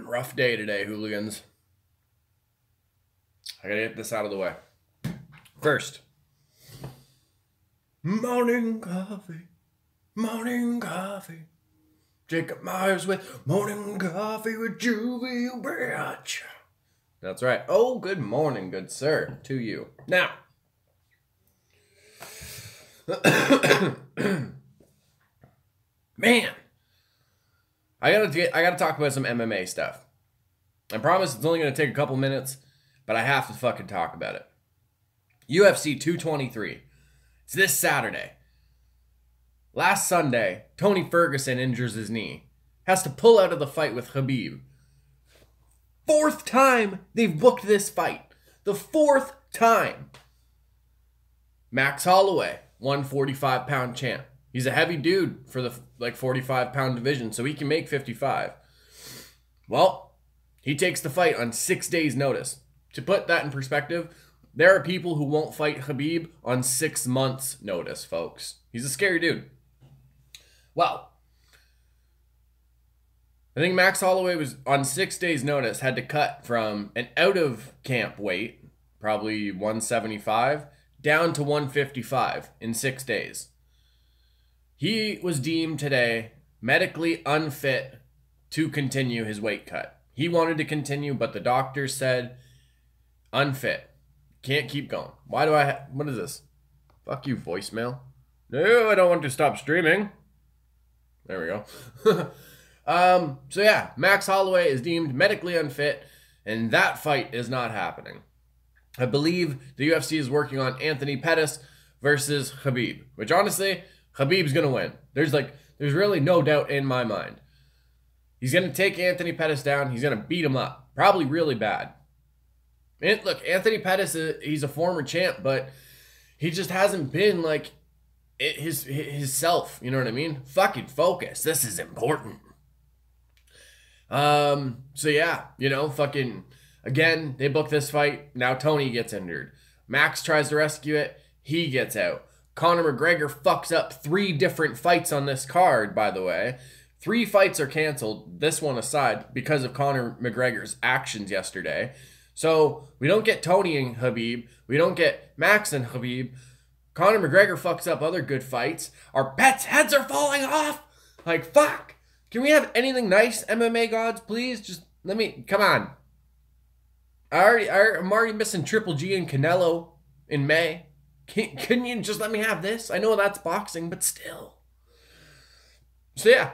Rough day today, hooligans. I gotta get this out of the way. First, morning coffee, morning coffee. Jacob Myers with morning coffee with Juvy, bitch. That's right. Oh, good morning, good sir, to you. Now, man, I gotta talk about some MMA stuff. I promise it's only gonna take a couple minutes, but I have to fucking talk about it. UFC 223. It's this Saturday. Last Sunday, Tony Ferguson injures his knee. Has to pull out of the fight with Khabib. Fourth time they've booked this fight. The fourth time. Max Holloway, 145-pound champ. He's a heavy dude for the 45-pound division, so he can make 55. Well, he takes the fight on 6 days' notice. To put that in perspective, there are people who won't fight Khabib on 6 months' notice, folks. He's a scary dude. Well, I think Max Holloway was on 6 days' notice, had to cut from an out-of-camp weight, probably 175, down to 155 in 6 days. He was deemed today medically unfit to continue his weight cut. He wanted to continue, but the doctor said, unfit. Can't keep going. Why do I what is this? Fuck you, voicemail. No, I don't want to stop streaming. There we go. So yeah, Max Holloway is deemed medically unfit, and that fight is not happening. I believe the UFC is working on Anthony Pettis versus Khabib, which honestly, Khabib's gonna win. There's really no doubt in my mind. He's gonna take Anthony Pettis down. He's gonna beat him up, probably really bad. And look, Anthony Pettis, he's a former champ, but he just hasn't been like his self. You know what I mean? Fucking focus. This is important. So yeah, you know, fucking, again, they book this fight. Now Tony gets injured. Max tries to rescue it. He gets out. Conor McGregor fucks up 3 different fights on this card, by the way. 3 fights are canceled, this one aside, because of Conor McGregor's actions yesterday. So we don't get Tony and Khabib. We don't get Max and Khabib. Conor McGregor fucks up other good fights. Our pets' heads are falling off. Like, fuck. Can we have anything nice, MMA gods, please? Just let me, come on. I'm already missing Triple G and Canelo in May. Can you just let me have this? I know that's boxing, but still. So yeah,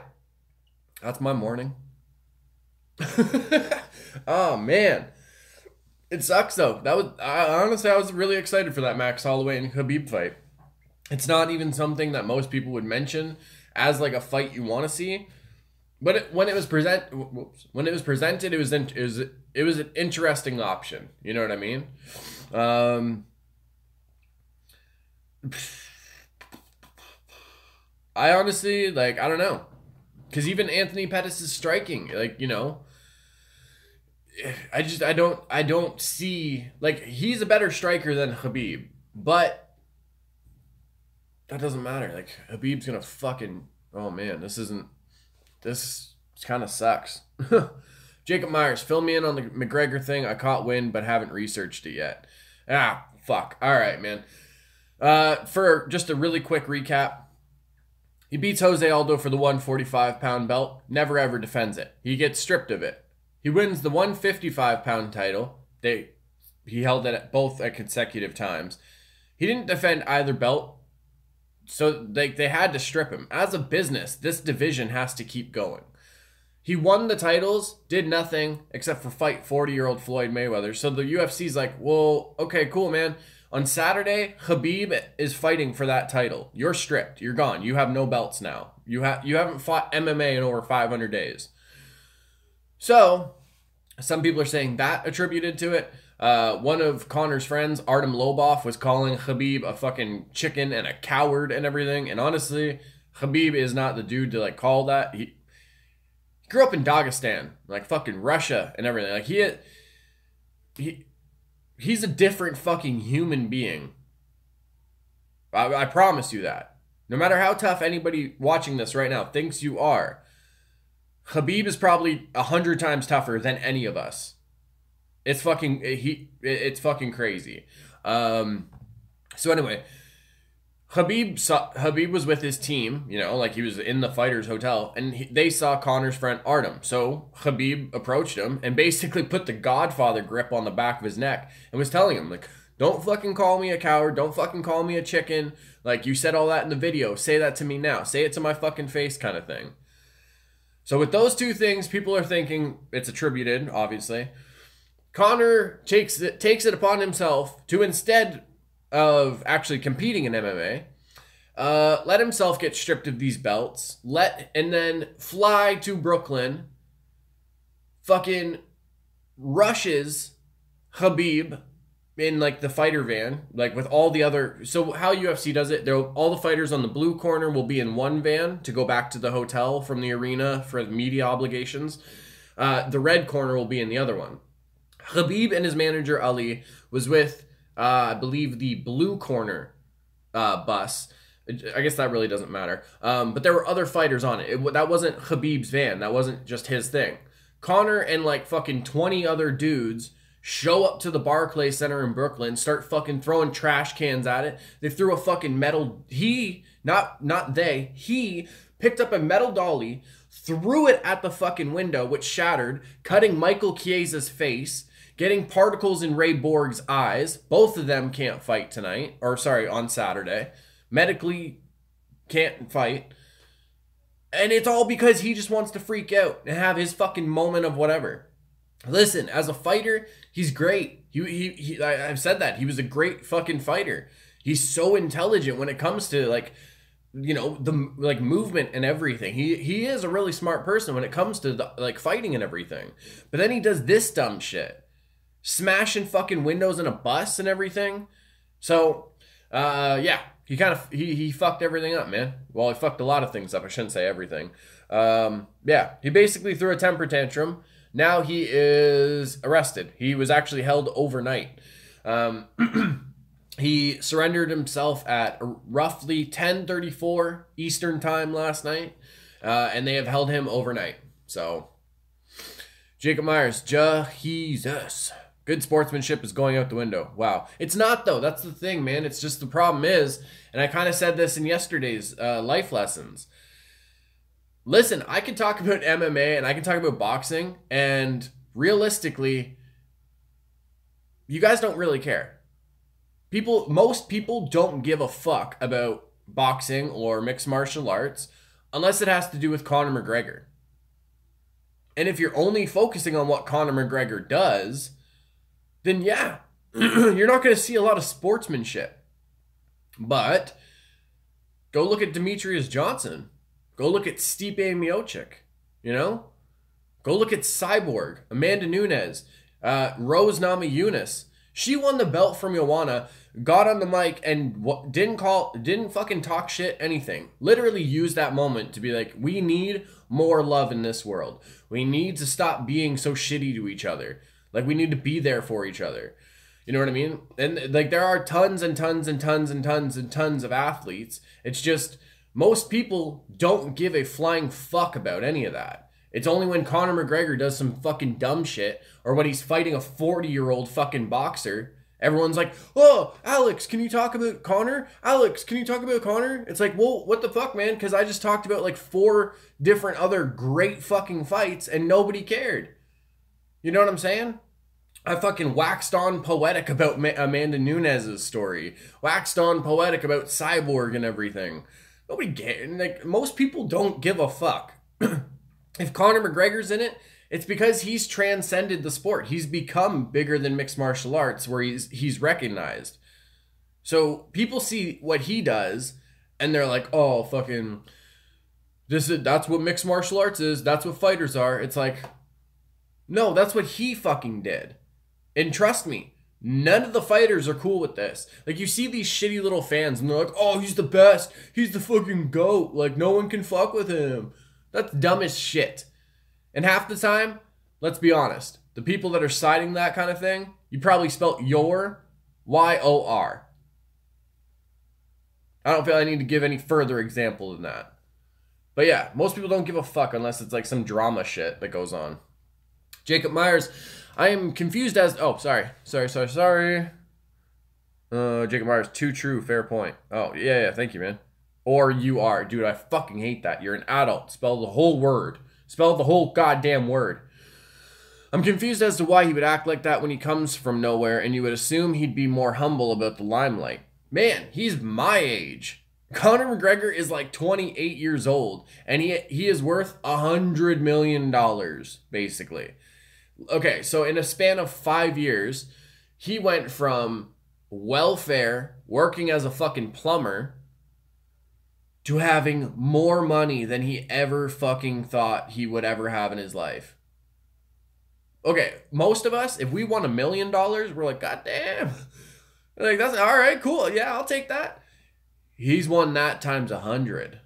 that's my morning. Oh, man. It sucks, though. Honestly, I was really excited for that Max Holloway and Khabib fight. It's not even something that most people would mention as like a fight you want to see. But when it was presented, it was an interesting option. You know what I mean? I honestly, I don't know. Because even Anthony Pettis is striking. You know, I don't see, he's a better striker than Khabib, but that doesn't matter. Khabib's gonna fucking, oh man, this kind of sucks. Jacob Myers, fill me in on the McGregor thing. I caught wind, but haven't researched it yet. Ah, fuck. All right, man. For just a really quick recap, he beats Jose Aldo for the 145-pound belt, never ever defends it. He gets stripped of it. He wins the 155-pound title. He held it at consecutive times. He didn't defend either belt, so they had to strip him. As a business, this division has to keep going. He won the titles, did nothing except for fight 40-year-old Floyd Mayweather. So the UFC's like, well, okay, cool, man. On Saturday, Khabib is fighting for that title. You're stripped. You're gone. You have no belts now. You haven't fought MMA in over 500 days. So, some people are saying that attributed to it. One of Conor's friends, Artem Lobov, was calling Khabib a fucking chicken and a coward and everything. And honestly, Khabib is not the dude to call that. He grew up in Dagestan, fucking Russia and everything. He's a different fucking human being. I promise you that. No matter how tough anybody watching this right now thinks you are, Khabib is probably 100 times tougher than any of us. It's fucking crazy. So anyway, Khabib was with his team, you know, like he was in the fighters hotel, and they saw Conor's friend Artem. So Khabib approached him and basically put the Godfather grip on the back of his neck and was telling him, like, don't fucking call me a coward. Don't fucking call me a chicken. Like, you said all that in the video. Say that to me now. Say it to my fucking face, kind of thing. So with those two things, people are thinking it's attributed, obviously. Conor takes it upon himself to, instead of actually competing in MMA, let himself get stripped of these belts, and then fly to Brooklyn, fucking rushes Khabib in like the fighter van, like with all the other. So how UFC does it, all the fighters on the blue corner will be in one van to go back to the hotel from the arena for media obligations. The red corner will be in the other one. Khabib and his manager Ali was with, I believe, the blue corner bus. I guess that really doesn't matter. But there were other fighters on it. That wasn't Khabib's van. That wasn't just his thing. Conor and like fucking 20 other dudes show up to the Barclays Center in Brooklyn, start fucking throwing trash cans at it. They threw a fucking metal... He picked up a metal dolly, threw it at the fucking window, which shattered, cutting Michael Chiesa's face, getting particles in Ray Borg's eyes. Both of them can't fight tonight. Or, sorry, on Saturday. Medically can't fight. And it's all because he just wants to freak out and have his fucking moment of whatever. Listen, as a fighter, he's great. I've said that. He was a great fucking fighter. He's so intelligent when it comes to, like, you know, the like movement and everything. He is a really smart person when it comes to the, like, fighting and everything. But then he does this dumb shit. Smashing fucking windows in a bus and everything. So, yeah. He fucked everything up, man. Well, he fucked a lot of things up. I shouldn't say everything. Yeah. He basically threw a temper tantrum. Now he is arrested. He was actually held overnight. He surrendered himself at roughly 10:34 Eastern time last night. And they have held him overnight. So, Jacob Myers, Jesus. Good sportsmanship is going out the window. Wow. It's not, though. That's the thing, man. It's just the problem is, and I kind of said this in yesterday's life lessons. Listen, I can talk about MMA and I can talk about boxing, and realistically, you guys don't really care. Most people don't give a fuck about boxing or mixed martial arts unless it has to do with Conor McGregor. And if you're only focusing on what Conor McGregor does, then yeah, you're not going to see a lot of sportsmanship. But go look at Demetrius Johnson. Go look at Stipe Miocic, you know? Go look at Cyborg, Amanda Nunes, Rose Namajunas. She won the belt from Joanna, got on the mic, and didn't fucking talk shit, anything. Literally used that moment to be like, we need more love in this world. We need to stop being so shitty to each other. Like, we need to be there for each other. You know what I mean? And, like, there are tons and tons and tons and tons and tons of athletes. It's just, most people don't give a flying fuck about any of that. It's only when Conor McGregor does some fucking dumb shit, or when he's fighting a 40-year-old fucking boxer, everyone's like, oh, Alex, can you talk about Conor? Alex, can you talk about Conor? It's like, well, what the fuck, man? Because I just talked about like 4 different other great fucking fights, and nobody cared. You know what I'm saying? I fucking waxed on poetic about Amanda Nunes' story. Waxed on poetic about Cyborg and everything. Nobody cares. Like, most people don't give a fuck. If Conor McGregor's in it, it's because he's transcended the sport. He's become bigger than mixed martial arts, where he's recognized. So people see what he does, and they're like, oh, fucking, that's what mixed martial arts is. That's what fighters are. It's like, no, that's what he fucking did. And trust me, none of the fighters are cool with this. Like, you see these shitty little fans, and they're like, oh, he's the best. He's the fucking GOAT. Like, no one can fuck with him. That's dumb as shit. And half the time, let's be honest, the people that are citing that kind of thing, you probably spelt your, Y-O-R. I don't feel I need to give any further example than that. But yeah, most people don't give a fuck unless it's like some drama shit that goes on. Jacob Myers, I am confused as... Oh, sorry. Jacob Myers, too true, fair point. Oh, yeah, thank you, man. Or you are. Dude, I fucking hate that. You're an adult. Spell the whole word. Spell the whole goddamn word. I'm confused as to why he would act like that when he comes from nowhere, and you would assume he'd be more humble about the limelight. Man, he's my age. Conor McGregor is like 28 years old, and he is worth $100 million, basically. Okay, so in a span of 5 years, he went from welfare, working as a fucking plumber, to having more money than he ever fucking thought he would ever have in his life. Okay, most of us, if we won $1 million, we're like, God damn. Like, that's all right, cool. Yeah, I'll take that. He's won that times 100.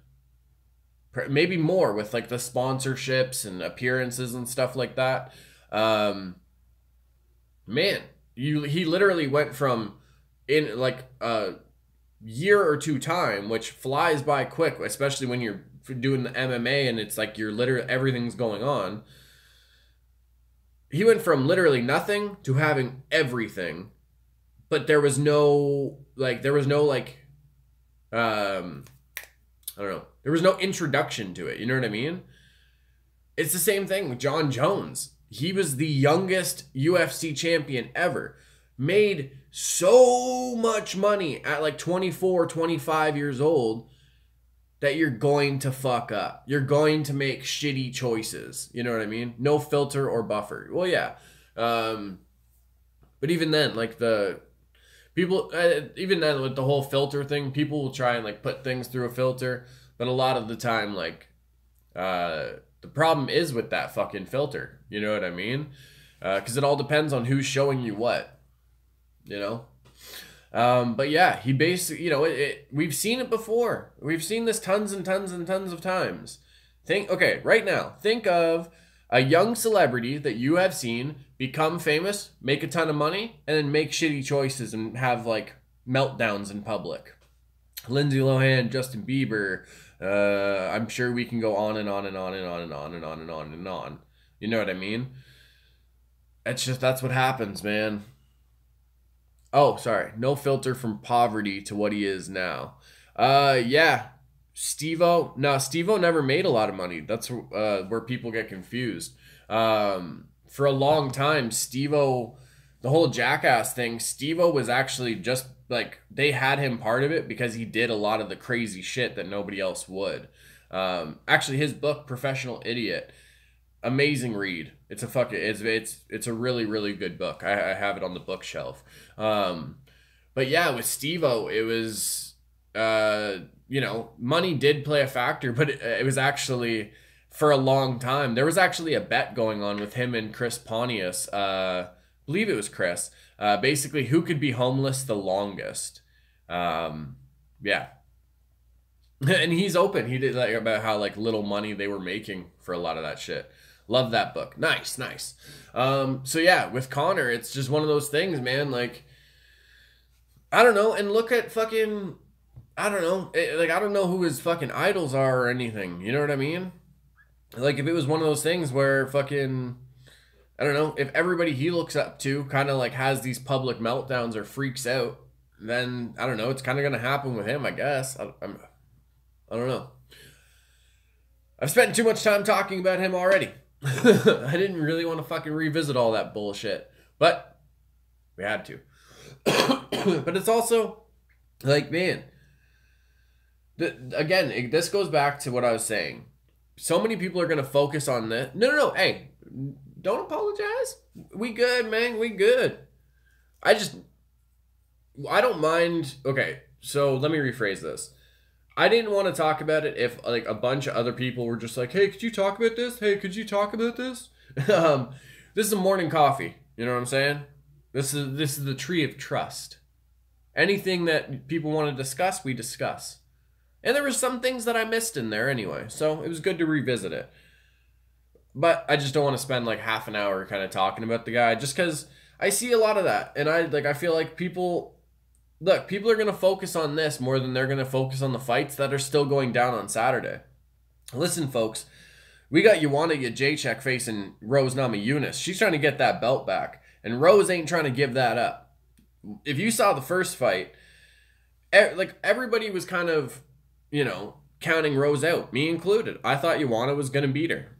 Maybe more with like the sponsorships and appearances and stuff like that. Man, he literally went from in like a year or two time, which flies by quick, especially when you're doing the MMA and it's like you're literally everything's going on. He went from literally nothing to having everything, but there was no I don't know. There was no introduction to it. You know what I mean? It's the same thing with John Jones. He was the youngest UFC champion ever. Made so much money at like 24, 25 years old that you're going to fuck up. You're going to make shitty choices. You know what I mean? No filter or buffer. Well, yeah. But even then, like the people, even then with the whole filter thing, people will try and like put things through a filter. But a lot of the time, like, the problem is with that fucking filter. You know what I mean? Because it all depends on who's showing you what. You know? But yeah, he basically, you know, we've seen it before. We've seen this tons and tons and tons of times. Okay, right now, think of a young celebrity that you have seen become famous, make a ton of money, and then make shitty choices and have like meltdowns in public. Lindsay Lohan, Justin Bieber, I'm sure we can go on and on and on and on and on and on and on and on. You know what I mean? That's what happens, man. Oh, sorry. No filter from poverty to what he is now. Yeah. Steve-O. No, Steve-O never made a lot of money. That's where people get confused. For a long time, Steve-O, the whole Jackass thing, Steve-O was actually just like, they had him part of it because he did a lot of the crazy shit that nobody else would. Actually, his book, Professional Idiot, amazing read. It's a really, really good book. I have it on the bookshelf. But yeah, with Steve-O, it was, you know, money did play a factor, but it was actually, for a long time, there was actually a bet going on with him and Chris Pontius. I believe it was Chris. Basically, who could be homeless the longest. Yeah. And he's open. He did like about how like little money they were making for a lot of that shit. Love that book. Nice. So yeah, with Conor, it's just one of those things, man. Like, I don't know. And look at fucking, I don't know. Like, I don't know who his fucking idols are or anything. You know what I mean? Like, if it was one of those things where fucking, I don't know, if everybody he looks up to kind of like has these public meltdowns or freaks out, then I don't know. It's kind of going to happen with him, I guess. I don't know. I've spent too much time talking about him already. I didn't really want to fucking revisit all that bullshit, but we had to. But it's also like, man, again, this goes back to what I was saying. So many people are going to focus on this. No. Hey, don't apologize. We good, man. We good. I don't mind. Okay, so let me rephrase this. I didn't want to talk about it if like a bunch of other people were just like, hey, could you talk about this? Hey, could you talk about this? This is a morning coffee. You know what I'm saying? This is the tree of trust. Anything that people want to discuss, we discuss. And there were some things that I missed in there anyway, so it was good to revisit it. But I just don't want to spend like half an hour kind of talking about the guy, just because I see a lot of that. And I feel like people are going to focus on this more than they're going to focus on the fights that are still going down on Saturday. Listen, folks, we got Joanna Jacek facing Rose Namajunas. She's trying to get that belt back, and Rose ain't trying to give that up. If you saw the first fight, like everybody was kind of, counting Rose out, me included. I thought Joanna was going to beat her.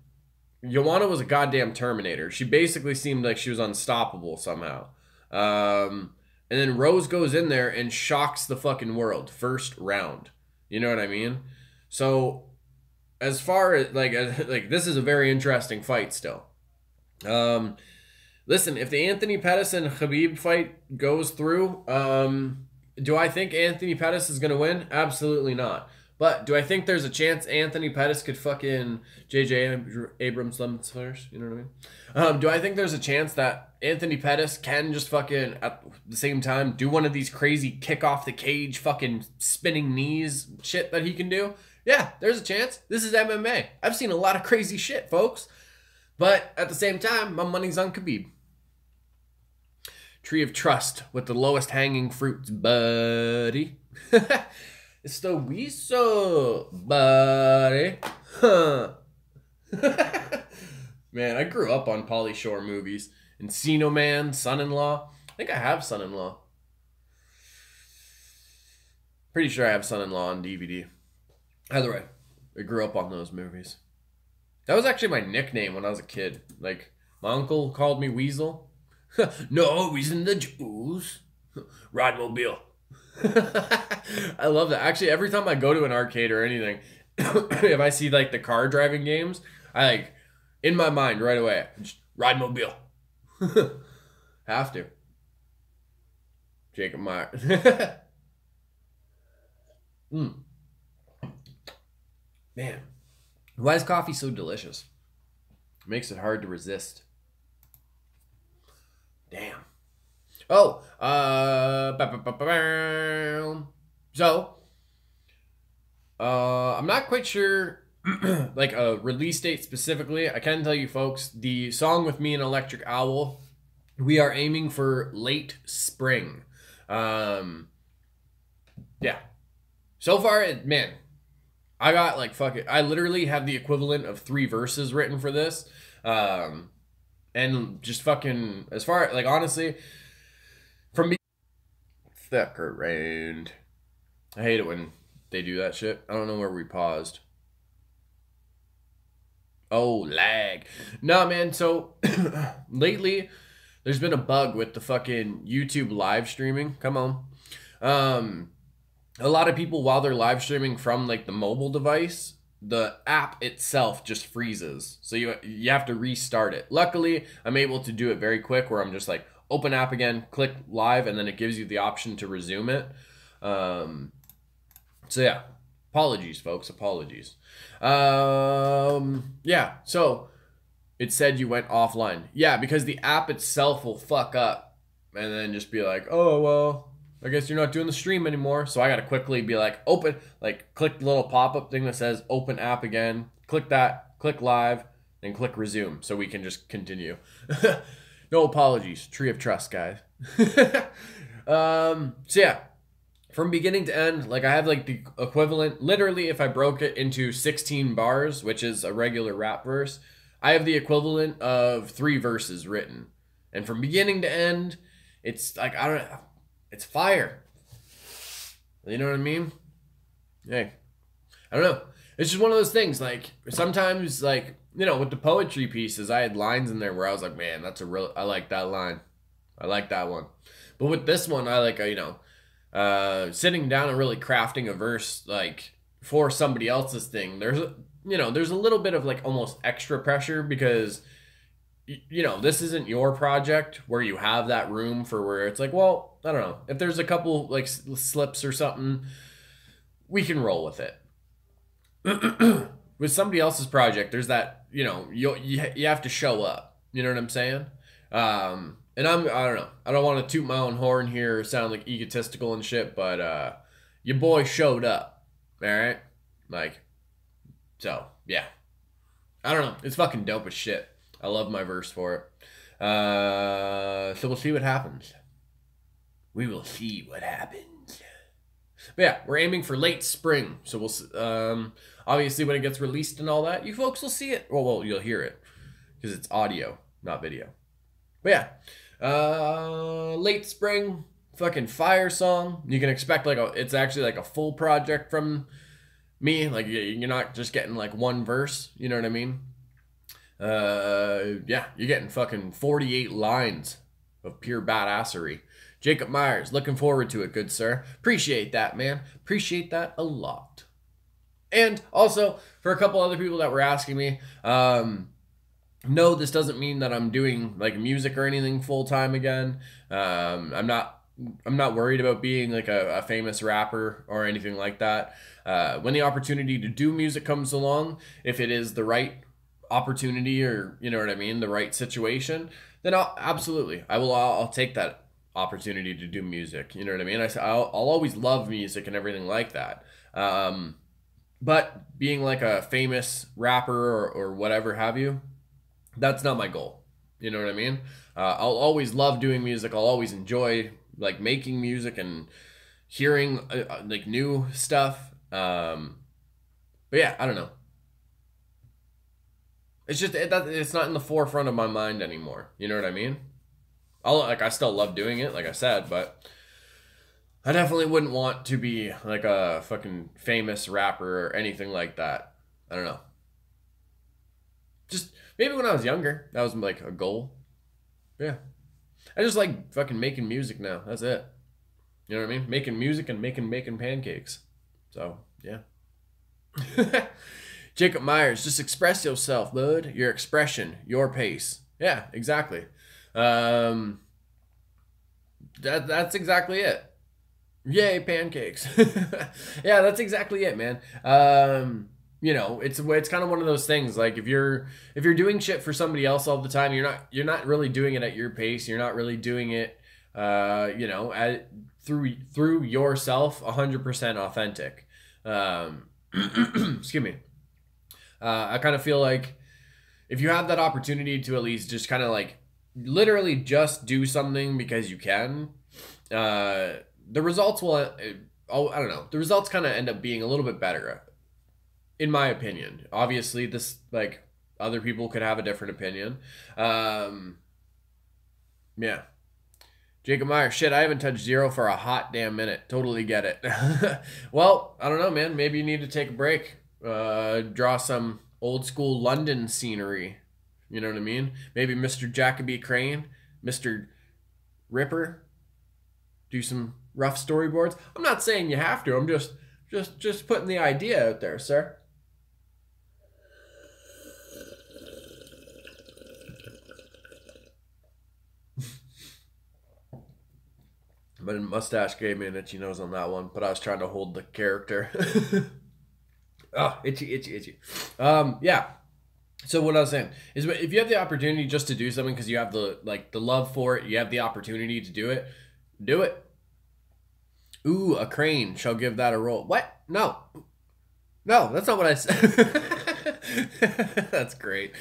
Joanna was a goddamn Terminator. She basically seemed like she was unstoppable somehow. And then Rose goes in there and shocks the fucking world first round. You know what I mean? So as far as like this is a very interesting fight still. Listen, if the Anthony Pettis and Khabib fight goes through, do I think Anthony Pettis is gonna win? Absolutely not. But do I think there's a chance Anthony Pettis could fucking J.J. Abrams first? You know what I mean? Do I think there's a chance that Anthony Pettis can just fucking, at the same time, do one of these crazy kick off the cage fucking spinning knees shit that he can do? Yeah, there's a chance. This is MMA. I've seen a lot of crazy shit, folks. But at the same time, my money's on Khabib. Tree of trust with the lowest hanging fruits, buddy. It's the weasel, buddy. Huh. Man, I grew up on Pauly Shore movies. Encino Man, Son-in-Law. I think I have Son-in-Law. Pretty sure I have Son-in-Law on DVD. Either way, I grew up on those movies. That was actually my nickname when I was a kid. Like, my uncle called me Weasel. No, he's in the Jews. Ride mobile. I love that. Actually, every time I go to an arcade or anything, if I see like the car driving games, I like in my mind right away, just ride mobile. Have to. Jacob Meyer. Man, why is coffee so delicious? It makes it hard to resist. Damn. Oh, so, I'm not quite sure, like a release date specifically. I can tell you folks, the song with me and Electric Owl, we are aiming for late spring. Yeah. So far, man, I got like, fuck it. I literally have the equivalent of 3 verses written for this. And just fucking, as far, like, honestly, from me, fuck around. I hate it when they do that shit. I don't know where we paused. Oh, lag. Nah, man, so, lately, there's been a bug with the fucking YouTube live streaming. Come on. A lot of people, while they're live streaming from, like, the mobile device, the app itself just freezes. So you have to restart it. Luckily, I'm able to do it very quick where I'm just like, open app again, click live, and then it gives you the option to resume it. So yeah, apologies, folks, apologies. Yeah, so it said you went offline. Yeah, because the app itself will fuck up and then just be like, oh, well, I guess you're not doing the stream anymore. So I got to quickly be like, open, like click the little pop-up thing that says open app again. Click that, click live, and click resume so we can just continue. No apologies. Tree of trust, guys. So yeah, from beginning to end, like I have like the equivalent, literally if I broke it into 16 bars, which is a regular rap verse, I have the equivalent of 3 verses written. And from beginning to end, it's like, I don't know. It's fire. You know what I mean? Hey, I don't know. It's just one of those things. Like sometimes, like with the poetry pieces, I had lines in there where I was like, man, that's a real. I like that line. I like that one. But with this one, I like sitting down and really crafting a verse like for somebody else's thing. There's there's a little bit of like almost extra pressure because this isn't your project where you have that room for where it's like, well, I don't know. If there's a couple like slips or something, we can roll with it. With somebody else's project, there's that, you have to show up. You know what I'm saying? And I don't know. I don't want to toot my own horn here or sound like egotistical and shit, but your boy showed up. All right? Like, so, yeah. I don't know. It's fucking dope as shit. I love my verse for it. So we'll see what happens. We will see what happens. But yeah, we're aiming for late spring. So we'll Obviously, when it gets released and all that, you folks will see it. Well, you'll hear it because it's audio, not video. But yeah, late spring, fucking fire song. You can expect like it's actually like a full project from me. Like you're not just getting like one verse. You know what I mean? Yeah, you're getting fucking 48 lines of pure badassery. Jacob Myers, looking forward to it, good sir. Appreciate that, man. Appreciate that a lot. And also, for a couple other people that were asking me, no, this doesn't mean that I'm doing like music or anything full time again. I'm not worried about being like a famous rapper or anything like that. When the opportunity to do music comes along, if it is the right opportunity or you know what I mean, the right situation, then I'll take that opportunity to do music. You know what I mean? I'll always love music and everything like that. But being like a famous rapper or whatever have you, that's not my goal. You know what I mean? I'll always love doing music. I'll always enjoy like making music and hearing like new stuff. But yeah, I don't know. It's just it's not in the forefront of my mind anymore. You know what I mean? I still love doing it, like I said, but I definitely wouldn't want to be like a fucking famous rapper or anything like that. I don't know. Just maybe when I was younger, that was like a goal. Yeah. I just like fucking making music now. That's it. You know what I mean? Making music and making pancakes. So, yeah. Jacob Myers, just express yourself, bud. Your expression, your pace. Yeah, exactly. That's exactly it. Yay, pancakes. Yeah, that's exactly it, man. You know, it's kind of one of those things. Like if you're doing shit for somebody else all the time, you're not really doing it at your pace. You're not really doing it, you know, through yourself, 100% authentic. Excuse me. I kind of feel like if you have that opportunity to at least just kind of like literally just do something because you can, the results will, I don't know, the results kind of end up being a little bit better, in my opinion. Obviously, this, like, other people could have a different opinion. Yeah. Jacob Meyer, shit, I haven't touched zero for a hot damn minute. Totally get it. Well, I don't know, man. Maybe you need to take a break. Draw some old school London scenery. You know what I mean? Maybe Mr. Jacoby Crane, Mr. Ripper. Do some rough storyboards. I'm not saying you have to. I'm just putting the idea out there, sir. My mustache gave me an itchy nose on that one, but I was trying to hold the character. Oh, itchy. Yeah. So what I was saying is, if you have the opportunity just to do something because you have the love for it, you have the opportunity to do it, do it. Ooh, a crane shall give that a roll. What? No, that's not what I said. That's great.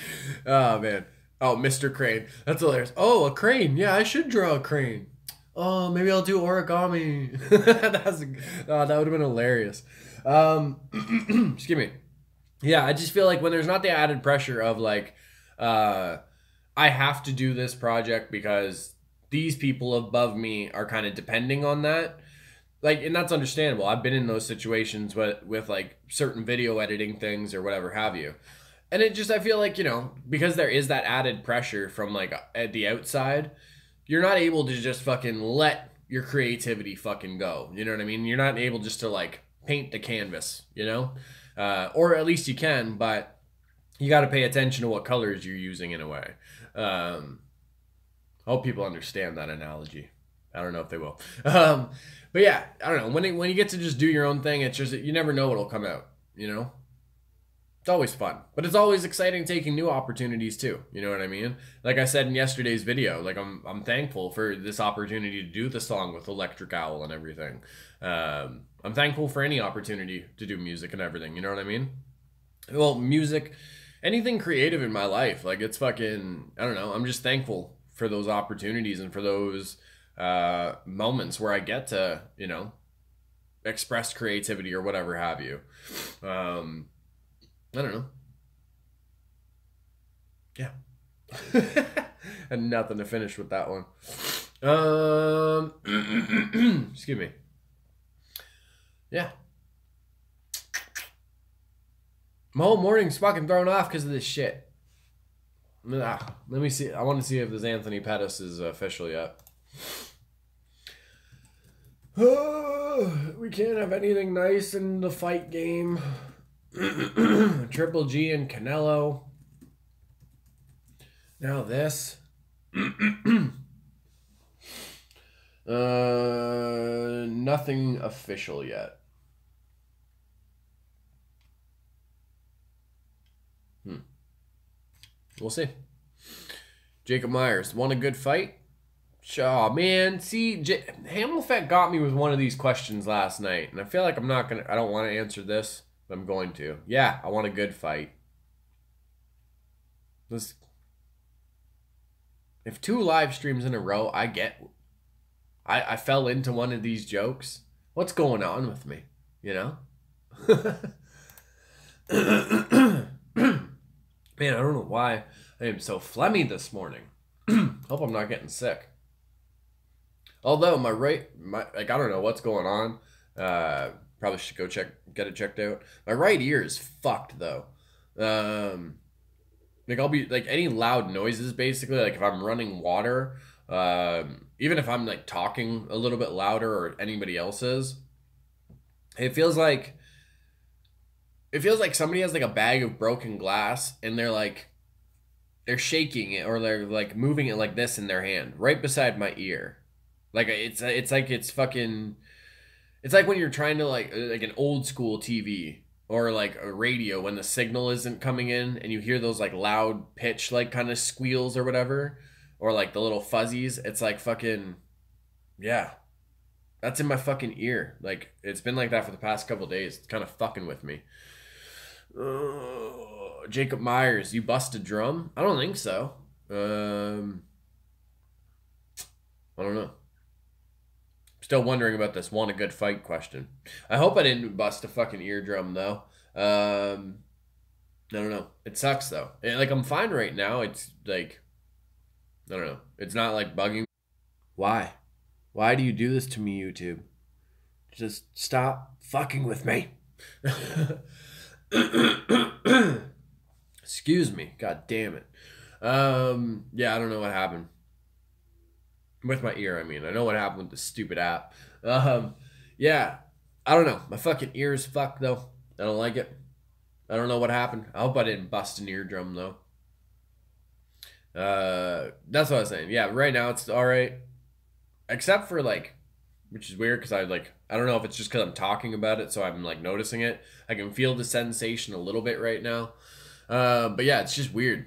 Oh man. Oh, Mr. Crane. That's hilarious. Oh, a crane. Yeah, I should draw a crane. Oh, maybe I'll do origami. That would have been hilarious. Excuse me. Yeah, I just feel like when there's not the added pressure of like, I have to do this project because these people above me are kind of depending on that. Like, and that's understandable. I've been in those situations with like certain video editing things or whatever have you. And it just, I feel like, you know, because there is that added pressure from like at the outside, you're not able to just fucking let your creativity fucking go. You know what I mean? You're not able just to like paint the canvas, you know? Or at least you can, but you got to pay attention to what colors you're using in a way. I hope people understand that analogy. I don't know if they will. But yeah, I don't know. When you get to just do your own thing, it's just, you never know what'll come out, you know? It's always fun, but it's always exciting taking new opportunities too. You know what I mean? Like I said in yesterday's video, like I'm thankful for this opportunity to do the song with Electric Owl and everything. I'm thankful for any opportunity to do music and everything. You know what I mean? Well, music, anything creative in my life, like it's fucking, I don't know. I'm just thankful for those opportunities and for those moments where I get to, you know, express creativity or whatever have you. I don't know. Yeah. Had nothing to finish with that one. Excuse me. Yeah. My whole morning's fucking thrown off because of this shit. Let me see. I want to see if this Anthony Pettis is official yet. We can't have anything nice in the fight game. Triple G and Canelo. Now this. Nothing official yet. We'll see. Jacob Myers won a good fight. Oh man, see, Hamilfett got me with one of these questions last night, and I feel like I don't want to answer this, but I'm going to. Yeah, I want a good fight. If 2 live streams in a row, I fell into one of these jokes. What's going on with me? You know? Man, I don't know why I am so phlegmy this morning. Hope I'm not getting sick. Although I don't know what's going on. Probably should go get it checked out. My right ear is fucked though. I'll be like any loud noises basically. Like if I'm running water, even if I'm like talking a little bit louder or anybody else is, it feels like somebody has like a bag of broken glass and they're shaking it or they're like moving it like this in their hand right beside my ear. Like it's like when you're trying to like an old school TV or like a radio when the signal isn't coming in and you hear those like loud pitch like kind of squeals or whatever, or like the little fuzzies. It's like fucking, yeah, that's in my fucking ear. Like it's been like that for the past couple days. It's kind of fucking with me. Jacob Myers, you bust a drum? I don't think so. I don't know. Still wondering about this want a good fight question. I hope I didn't bust a fucking eardrum though. I don't know. It sucks though. Like I'm fine right now. It's like, I don't know. It's not like bugging. Why? Why do you do this to me, YouTube? Just stop fucking with me. Excuse me. God damn it. Yeah, I don't know what happened. With my ear, I mean. I know what happened with the stupid app. Yeah. I don't know. My fucking ear is fucked, though. I don't like it. I don't know what happened. I hope I didn't bust an eardrum, though. That's what I was saying. Yeah, right now it's alright. Except for, like, which is weird because I don't know if it's just because I'm talking about it, so I'm, like, noticing it. I can feel the sensation a little bit right now. But yeah, it's just weird.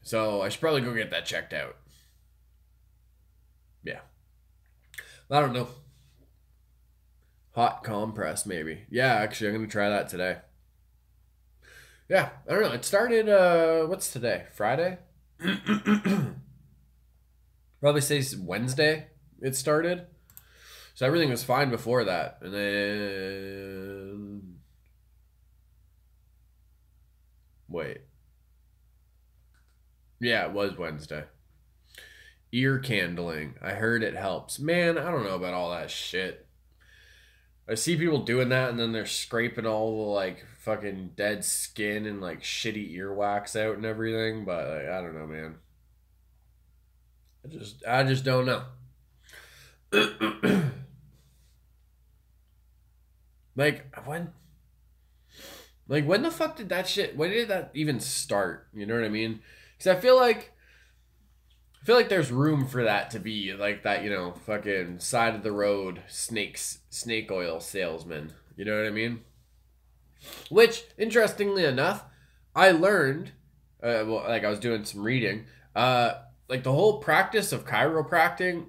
So I should probably go get that checked out. Yeah. I don't know. Hot compress, maybe. Yeah, actually, I'm going to try that today. Yeah, I don't know. It started, what's today? Friday? Probably say Wednesday it started. So everything was fine before that. And then... Wait. Yeah, it was Wednesday. Ear candling. I heard it helps. Man, I don't know about all that shit. I see people doing that and then they're scraping all the like fucking dead skin and like shitty earwax out and everything, but like, I don't know, man. I just don't know. when the fuck did that shit, when did that even start? You know what I mean? Because I feel like there's room for that to be like that, you know, fucking side of the road snake oil salesman. You know what I mean? Which, interestingly enough, I learned, like I was doing some reading, like the whole practice of chiropractic,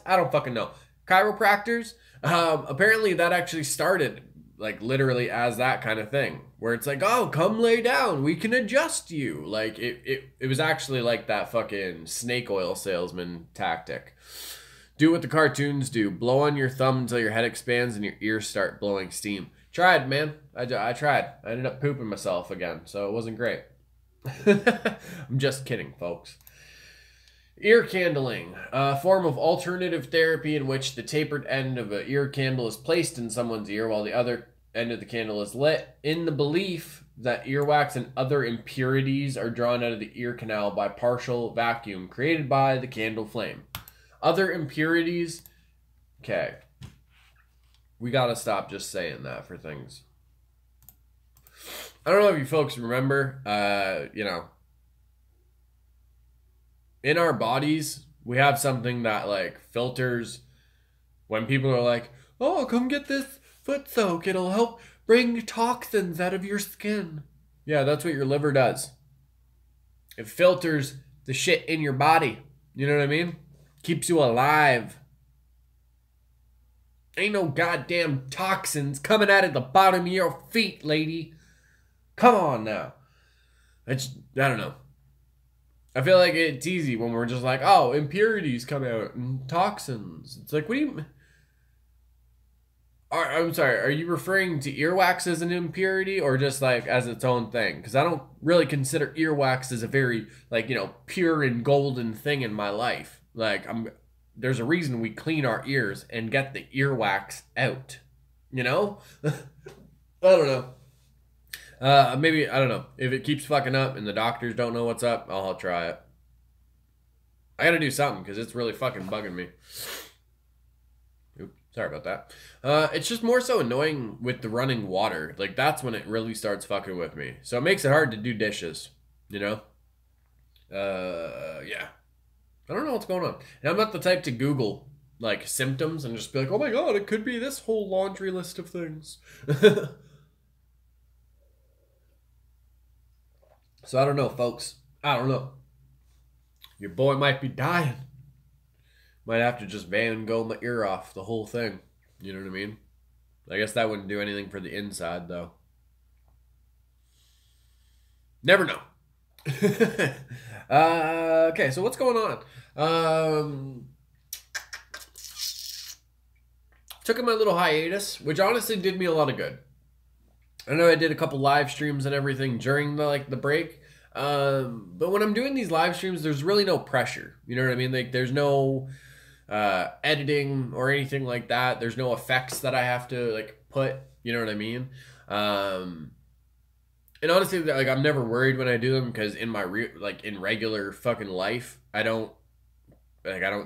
I don't fucking know. Chiropractors, apparently that actually started like literally as that kind of thing where it's like, oh, come lay down, we can adjust you. Like it was actually like that fucking snake oil salesman tactic. Do what the cartoons do. Blow on your thumb until your head expands and your ears start blowing steam. Tried, man. I tried. I ended up pooping myself again, so it wasn't great. I'm just kidding, folks. Ear candling, a form of alternative therapy in which the tapered end of an ear candle is placed in someone's ear while the other end of the candle is lit, in the belief that earwax and other impurities are drawn out of the ear canal by partial vacuum created by the candle flame. Other impurities? Okay. We gotta stop just saying that for things. I don't know if you folks remember, in our bodies, we have something that like filters when people are like, oh, come get this foot soak. It'll help bring toxins out of your skin. Yeah, that's what your liver does. It filters the shit in your body. You know what I mean? Keeps you alive. Ain't no goddamn toxins coming out of the bottom of your feet, lady. Come on now. I don't know. I feel like it's easy when we're just like, oh, impurities come out and toxins. It's like, what do you... I'm sorry, are you referring to earwax as an impurity or just like as its own thing? Because I don't really consider earwax as a very, like, pure and golden thing in my life. Like, there's a reason we clean our ears and get the earwax out. I don't know. Maybe, I don't know. If it keeps fucking up and the doctors don't know what's up, I'll try it. I gotta do something because it's really fucking bugging me. Oops, sorry about that. It's just more so annoying with the running water. Like, that's when it really starts fucking with me. So it makes it hard to do dishes, Yeah. I don't know what's going on. And I'm not the type to Google, like, symptoms and just be like, oh my god, it could be this whole laundry list of things. So I don't know, folks. I don't know. Your boy might be dying. Might have to just Van Gogh my ear off, the whole thing. You know what I mean? I guess that wouldn't do anything for the inside, though. Never know. Okay, so what's going on? Took my little hiatus, which honestly did me a lot of good. I know I did a couple live streams and everything during the break. But when I'm doing these live streams, there's really no pressure. You know what I mean? Like, there's no editing or anything like that. There's no effects that I have to like put. You know what I mean? And honestly, like, I'm never worried when I do them because in my in regular fucking life, I don't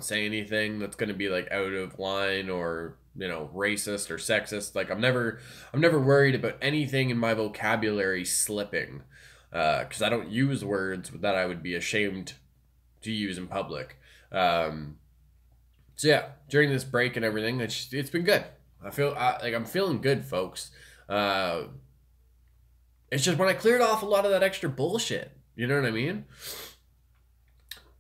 say anything that's gonna be like out of line or racist or sexist. Like, I'm never worried about anything in my vocabulary slipping, because I don't use words that I would be ashamed to use in public. So yeah, during this break and everything, it's been good. I feel like I'm feeling good, folks. It's just when I cleared off a lot of that extra bullshit. You know what I mean?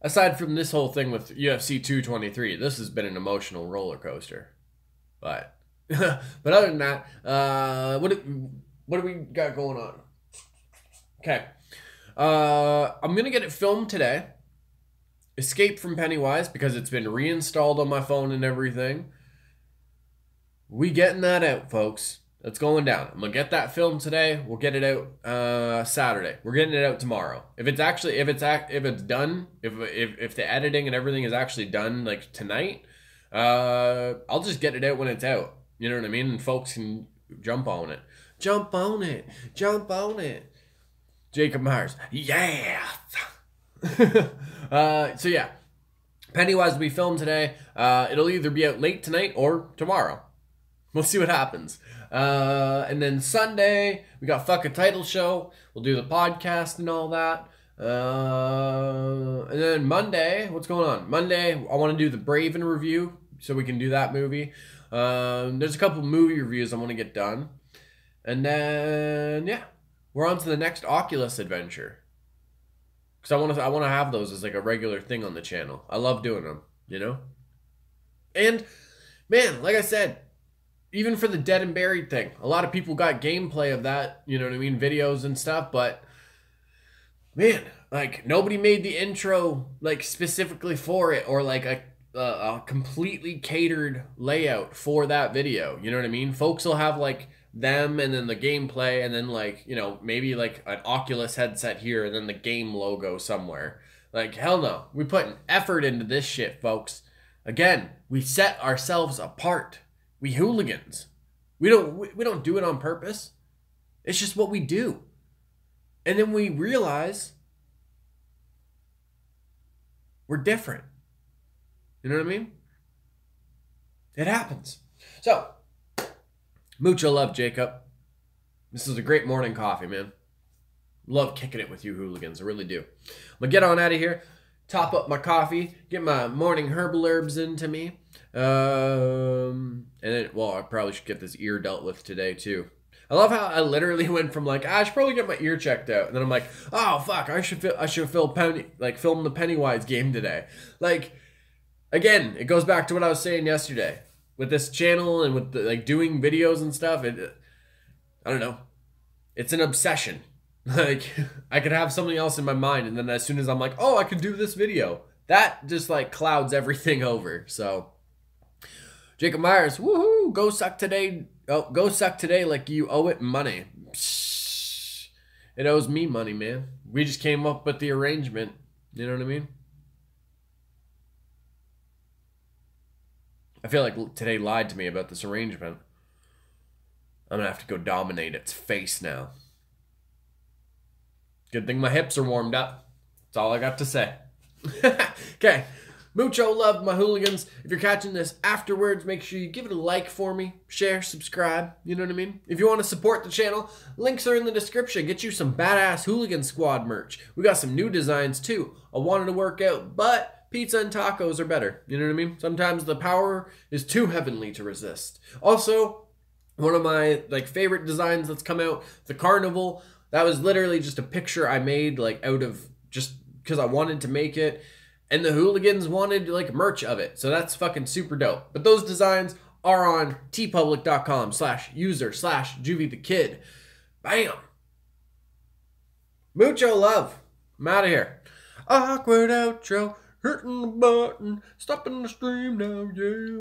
Aside from this whole thing with UFC 223, this has been an emotional roller coaster. But other than that, what do we got going on? Okay. I'm going to get it filmed today. Escape from Pennywise, because it's been reinstalled on my phone and everything. We getting that out, folks. It's going down. I'm going to get that filmed today. We'll get it out Saturday. We're getting it out tomorrow. If it's done, if the editing and everything is actually done like tonight, I'll just get it out when it's out. You know what I mean? And folks can jump on it. Jump on it. Jump on it. Jacob Myers. Yeah. So yeah. Pennywise will be filmed today. It'll either be out late tonight or tomorrow. We'll see what happens. And then Sunday, we got Fuck a Title Show. We'll do the podcast and all that. And then Monday, what's going on? Monday, I want to do the Braven review, so we can do that movie. There's a couple movie reviews I want to get done. And then, yeah, we're on to the next Oculus adventure. Because I want to have those as like a regular thing on the channel. I love doing them, And, man, like I said, even for the Dead and Buried thing, a lot of people got gameplay of that, you know what I mean, videos and stuff, but man, like, nobody made the intro like specifically for it, or like a completely catered layout for that video. You know what I mean? Folks will have like them and then the gameplay and then like, you know, maybe like an Oculus headset here and then the game logo somewhere. Like, hell no. We put an effort into this shit, folks. Again, we set ourselves apart. We hooligans. We don't do it on purpose. It's just what we do. And then we realize we're different. You know what I mean? It happens. So, mucho love, Jacob. This is a great morning coffee, man. Love kicking it with you hooligans. I really do. I'm going to get on out of here, top up my coffee, get my morning herbal herbs into me. And then, well, I probably should get this ear dealt with today, too. I love how I literally went from like, I should probably get my ear checked out. And then I'm like, oh, fuck, I should film the Pennywise game today. Like, again, it goes back to what I was saying yesterday. With this channel and with the, like doing videos and stuff, I don't know. It's an obsession. Like, I could have something else in my mind, and then as soon as I'm like, oh, I could do this video, that just like clouds everything over. So, Jacob Myers, woohoo, go suck today. Oh, go suck today like you owe it money. Psh, it owes me money, man. We just came up with the arrangement. You know what I mean? I feel like today lied to me about this arrangement. I'm gonna have to go dominate its face now. Good thing my hips are warmed up. That's all I got to say. Okay. Mucho love, my hooligans. If you're catching this afterwards, make sure you give it a like for me. Share, subscribe. You know what I mean? If you want to support the channel, links are in the description. Get you some badass Hooligan Squad merch. We got some new designs too. I wanted to work out, but pizza and tacos are better. You know what I mean? Sometimes the power is too heavenly to resist. Also, one of my favorite designs that's come out, the carnival. That was literally just a picture I made out of just because I wanted to make it. And the hooligans wanted merch of it. So that's fucking super dope. But those designs are on tpublic.com/user/JuvyThaKid. Bam. Mucho love. I'm out of here. Awkward outro. Hurting the button. Stopping the stream now, yeah.